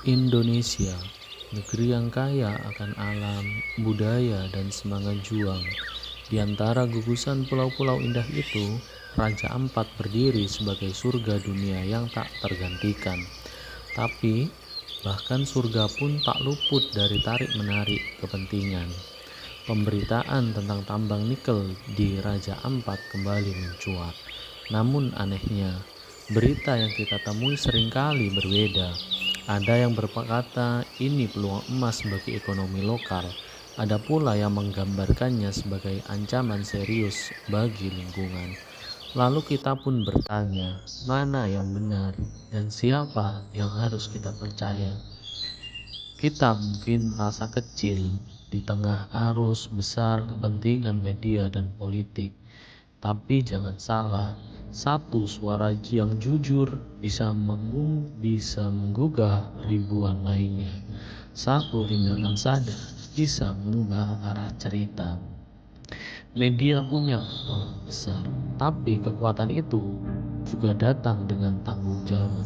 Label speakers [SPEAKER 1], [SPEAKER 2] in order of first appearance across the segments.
[SPEAKER 1] Indonesia, negeri yang kaya akan alam, budaya, dan semangat juang. Di antara gugusan pulau-pulau indah itu, Raja Ampat berdiri sebagai surga dunia yang tak tergantikan. Tapi, bahkan surga pun tak luput dari tarik-menarik kepentingan. Pemberitaan tentang tambang nikel di Raja Ampat kembali mencuat. Namun anehnya, berita yang kita temui seringkali berbeda. Ada yang berkata ini peluang emas bagi ekonomi lokal. Ada pula yang menggambarkannya sebagai ancaman serius bagi lingkungan. Lalu kita pun bertanya, mana yang benar dan siapa yang harus kita percaya? Kita mungkin merasa kecil di tengah arus besar kepentingan media dan politik. Tapi jangan salah, satu suara yang jujur bisa menggugah ribuan lainnya. Satu tindakan sadar bisa mengubah arah cerita. Media punya kekuatan besar, tapi kekuatan itu juga datang dengan tanggung jawab.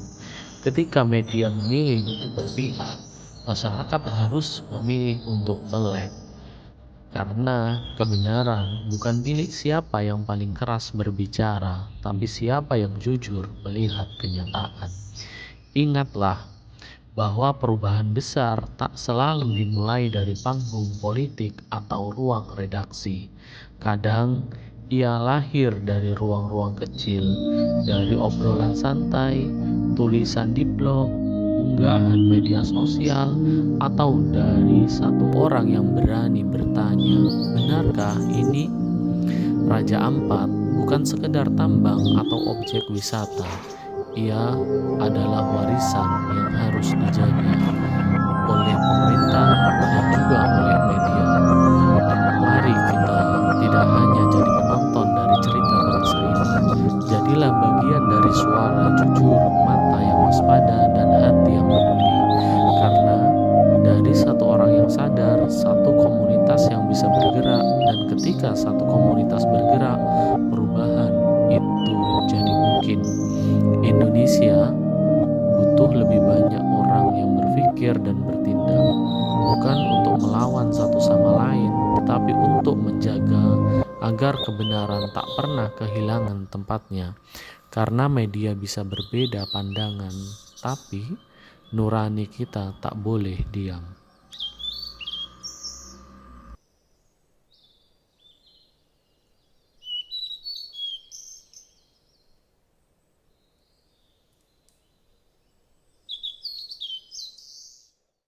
[SPEAKER 1] Ketika media memilih untuk berpihak, masyarakat harus memilih untuk melek. Karena kebenaran bukan milik siapa yang paling keras berbicara, tapi siapa yang jujur melihat kenyataan. Ingatlah bahwa perubahan besar tak selalu dimulai dari panggung politik atau ruang redaksi. Kadang ia lahir dari ruang-ruang kecil, dari obrolan santai, tulisan di blog, unggahan media sosial, atau dari satu orang yang berani bertanya, benarkah ini? Raja Ampat bukan sekedar tambang atau objek wisata. Ia adalah warisan yang harus dijaga oleh pemerintah dan juga oleh media. Mari kita tidak hanya jadi penonton dari cerita bangsa ini, jadilah bagian dari suara jujur, mata yang waspada, dan hati yang peduli. Karena dari satu orang yang sadar, satu komunitas yang bisa bergerak, dan ketika satu komunitas bergerak, perubahan itu jadi mungkin. Indonesia butuh lebih banyak orang yang berpikir dan bertindak, bukan untuk melawan satu sama lain, tetapi untuk menjaga agar kebenaran tak pernah kehilangan tempatnya. Karena media bisa berbeda pandangan, tapi nurani kita tak boleh diam.